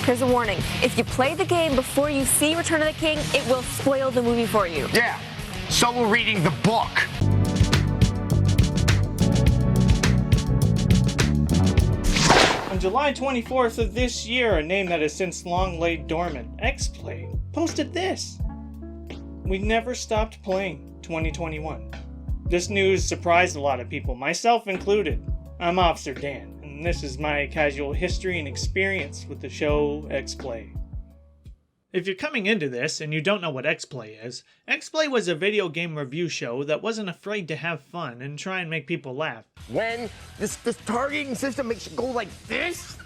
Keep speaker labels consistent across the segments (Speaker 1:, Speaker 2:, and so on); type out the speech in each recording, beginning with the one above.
Speaker 1: Here's a warning. If you play the game before you see Return of the King, it will spoil the movie for you.
Speaker 2: Yeah, so we're reading the book.
Speaker 3: On July 24th of this year, a name that has since long laid dormant, xplay, posted this. We never stopped playing 2021. This news surprised a lot of people, myself included. I'm Officer Dan, and this is my casual history and experience with the show xplay. If you're coming into this and you don't know what xplay is, xplay was a video game review show that wasn't afraid to have fun and try and make people laugh.
Speaker 2: When this targeting system makes you go like this,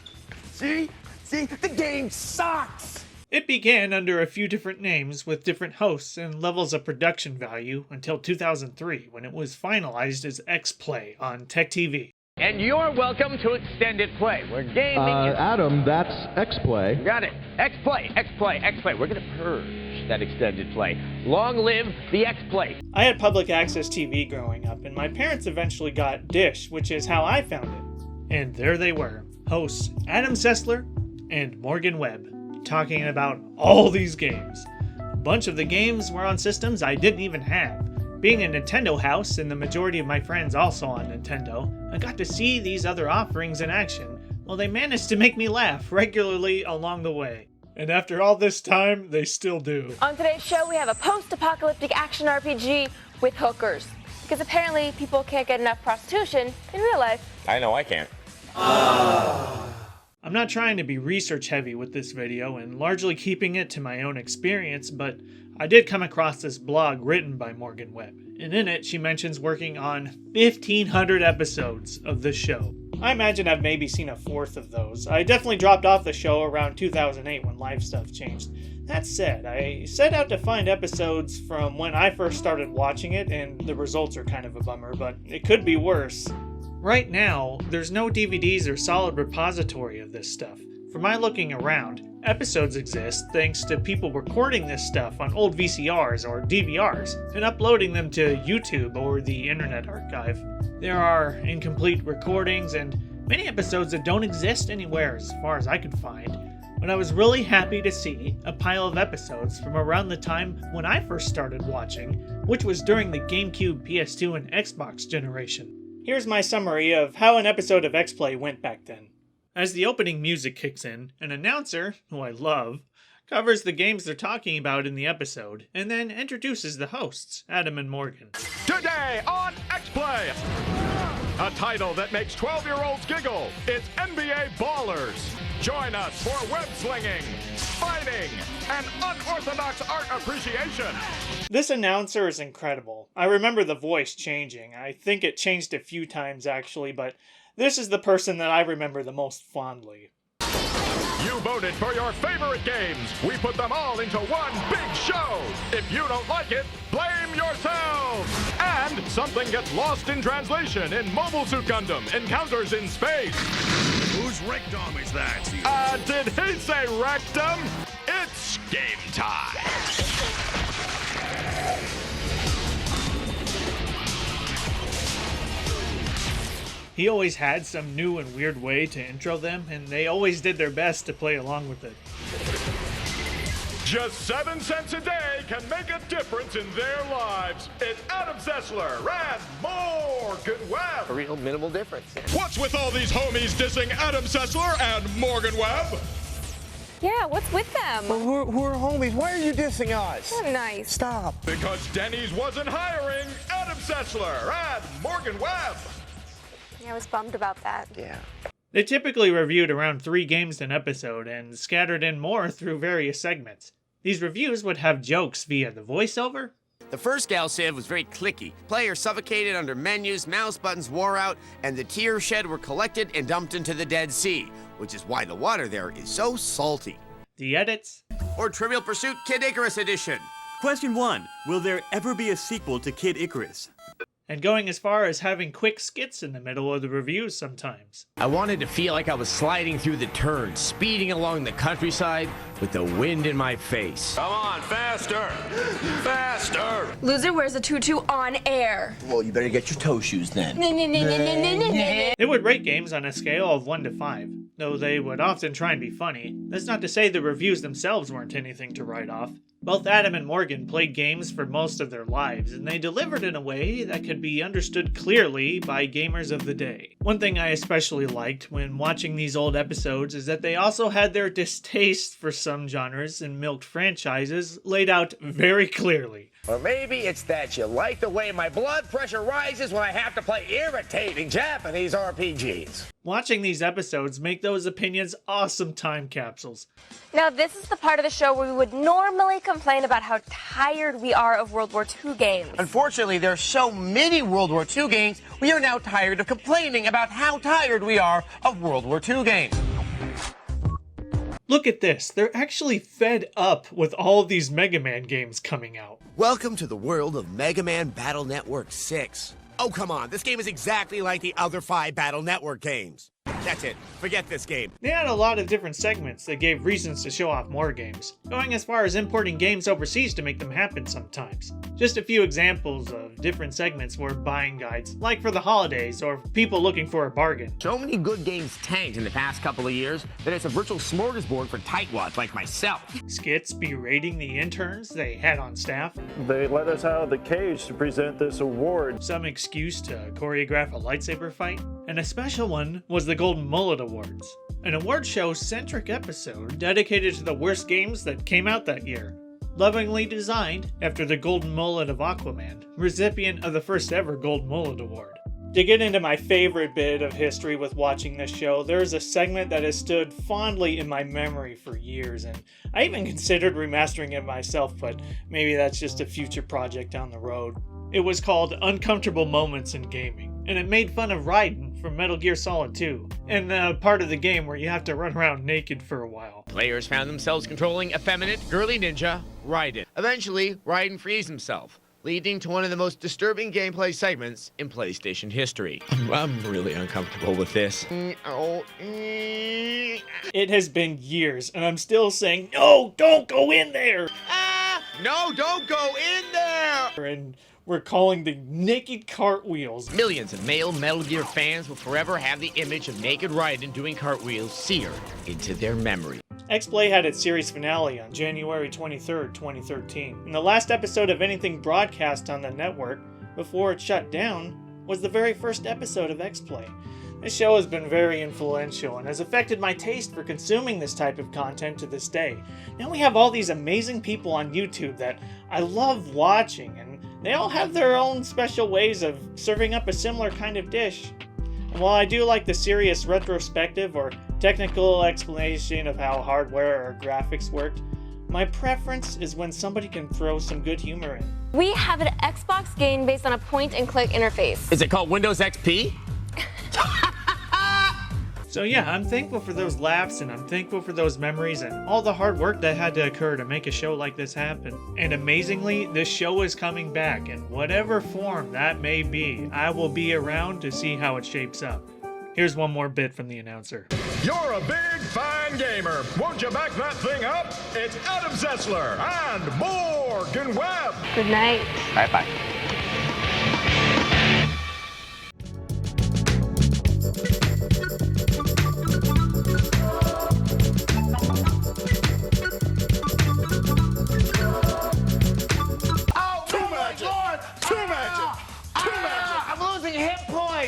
Speaker 2: see, the game sucks.
Speaker 3: It began under a few different names with different hosts and levels of production value until 2003 when it was finalized as xplay on techtv.
Speaker 4: And you're welcome to Extended Play, where gaming is...
Speaker 5: Adam, that's xplay.
Speaker 4: Got it. Xplay. We're gonna purge that Extended Play. Long live the xplay.
Speaker 3: I had public access TV growing up, and my parents eventually got Dish, which is how I found it. And there they were, hosts Adam Sessler and Morgan Webb, talking about all these games. A bunch of the games were on systems I didn't even have. Being a Nintendo house and the majority of my friends also on Nintendo, I got to see these other offerings in action, while they managed to make me laugh regularly along the way. And after all this time, they still do.
Speaker 1: On today's show, we have a post-apocalyptic action RPG with hookers. Because apparently people can't get enough prostitution in real life.
Speaker 6: I know I can't.
Speaker 3: I'm not trying to be research heavy with this video and largely keeping it to my own experience, but I did come across this blog written by Morgan Webb, and in it she mentions working on 1,500 episodes of this show. I imagine I've maybe seen a fourth of those. I definitely dropped off the show around 2008 when life stuff changed. That said, I set out to find episodes from when I first started watching it, and the results are kind of a bummer, but it could be worse. Right now, there's no DVDs or solid repository of this stuff. For my looking around, episodes exist thanks to people recording this stuff on old VCRs or DVRs and uploading them to YouTube or the Internet Archive. There are incomplete recordings and many episodes that don't exist anywhere as far as I could find, but I was really happy to see a pile of episodes from around the time when I first started watching, which was during the GameCube, PS2, and Xbox generation. Here's my summary of how an episode of xplay went back then. As the opening music kicks in, an announcer, who I love, covers the games they're talking about in the episode, and then introduces the hosts, Adam and Morgan.
Speaker 7: Today on xplay, a title that makes 12-year-olds giggle. It's NBA Ballers. Join us for web slinging, fighting, and unorthodox art appreciation.
Speaker 3: This announcer is incredible. I remember the voice changing. I think it changed a few times actually, but this is the person that I remember the most fondly.
Speaker 7: You voted for your favorite games. We put them all into one big show. If you don't like it, blame yourselves. And something gets lost in translation in Mobile Suit Gundam Encounters in Space.
Speaker 8: Whose rectum is that?
Speaker 7: Did he say rectum? It's game time.
Speaker 3: He always had some new and weird way to intro them, and they always did their best to play along with it.
Speaker 7: Just 7 cents a day can make a difference in their lives. It's Adam Sessler and Morgan Webb.
Speaker 2: A real minimal difference.
Speaker 7: What's with all these homies dissing Adam Sessler and Morgan Webb?
Speaker 1: Yeah, what's with them?
Speaker 2: Well, who are homies? Why are you dissing us?
Speaker 1: They're nice.
Speaker 2: Stop.
Speaker 7: Because Denny's wasn't hiring Adam Sessler and Morgan Webb.
Speaker 1: Yeah, I was bummed about that.
Speaker 2: Yeah.
Speaker 3: They typically reviewed around 3 games an episode and scattered in more through various segments. These reviews would have jokes via the voiceover.
Speaker 9: The first Gal Civ was very clicky. Players suffocated under menus, mouse buttons wore out, and the tear shed were collected and dumped into the Dead Sea, which is why the water there is so salty.
Speaker 3: The edits.
Speaker 9: Or Trivial Pursuit Kid Icarus Edition.
Speaker 10: Question 1. Will there ever be a sequel to Kid Icarus?
Speaker 3: and going as far as having quick skits in the middle of the reviews sometimes.
Speaker 4: I wanted to feel like I was sliding through the turns, speeding along the countryside with the wind in my face.
Speaker 8: Come on, faster! Faster!
Speaker 1: Loser wears a tutu on air.
Speaker 2: Well, you better get your toe shoes then.
Speaker 3: They would rate games on a scale of 1 to 5, though they would often try and be funny. That's not to say the reviews themselves weren't anything to write off. Both Adam and Morgan played games for most of their lives, and they delivered in a way that could be understood clearly by gamers of the day. One thing I especially liked when watching these old episodes is that they also had their distaste for some genres and milked franchises laid out very clearly.
Speaker 9: Or maybe it's that you like the way my blood pressure rises when I have to play irritating Japanese RPGs.
Speaker 3: Watching these episodes make those opinions awesome time capsules.
Speaker 1: Now, this is the part of the show where we would normally complain about how tired we are of World War II games.
Speaker 9: Unfortunately, there are so many World War II games, we are now tired of complaining about how tired we are of World War II games.
Speaker 3: Look at this, they're actually fed up with all of these Mega Man games coming out.
Speaker 9: Welcome to the world of Mega Man Battle Network 6. Oh, come on, this game is exactly like the other 5 Battle Network games. That's it, forget this game.
Speaker 3: They had a lot of different segments that gave reasons to show off more games, going as far as importing games overseas to make them happen sometimes. Just a few examples of different segments were buying guides, like for the holidays or people looking for a bargain.
Speaker 4: So many good games tanked in the past couple of years that it's a virtual smorgasbord for tightwads like myself.
Speaker 3: Skits berating the interns they had on staff.
Speaker 6: They let us out of the cage to present this award.
Speaker 3: Some excuse to choreograph a lightsaber fight. And a special one was the Golden Mullet Awards, an award show-centric episode dedicated to the worst games that came out that year. Lovingly designed after the Golden Mullet of Aquaman, recipient of the first ever Golden Mullet Award. To get into my favorite bit of history with watching this show, there is a segment that has stood fondly in my memory for years, and I even considered remastering it myself, but maybe that's just a future project down the road. It was called Uncomfortable Moments in Gaming, and it made fun of Raiden from Metal Gear Solid 2, and the part of the game where you have to run around naked for a while.
Speaker 4: Players found themselves controlling effeminate, girly ninja, Raiden. Eventually, Raiden frees himself, leading to one of the most disturbing gameplay segments in PlayStation history. I'm really uncomfortable with this.
Speaker 3: It has been years, and I'm still saying, no, don't go in there!
Speaker 9: No, don't go in there!
Speaker 3: And we're calling the naked cartwheels.
Speaker 4: Millions of male Metal Gear fans will forever have the image of naked Raiden doing cartwheels seared into their memory.
Speaker 3: XPlay had its series finale on January 23rd, 2013, and the last episode of anything broadcast on the network before it shut down was the very first episode of XPlay. This show has been very influential and has affected my taste for consuming this type of content to this day. Now we have all these amazing people on YouTube that I love watching, and they all have their own special ways of serving up a similar kind of dish. And while I do like the serious retrospective or technical explanation of how hardware or graphics worked, my preference is when somebody can throw some good humor in.
Speaker 1: We have an Xbox game based on a point-and-click interface.
Speaker 4: Is it called Windows XP?
Speaker 3: So yeah, I'm thankful for those laughs, and I'm thankful for those memories and all the hard work that had to occur to make a show like this happen. And amazingly, this show is coming back, in whatever form that may be. I will be around to see how it shapes up. Here's one more bit from the announcer.
Speaker 7: You're a big, fine gamer. Won't you back that thing up? It's Adam Zessler and Morgan Webb.
Speaker 1: Good night.
Speaker 4: Bye-bye.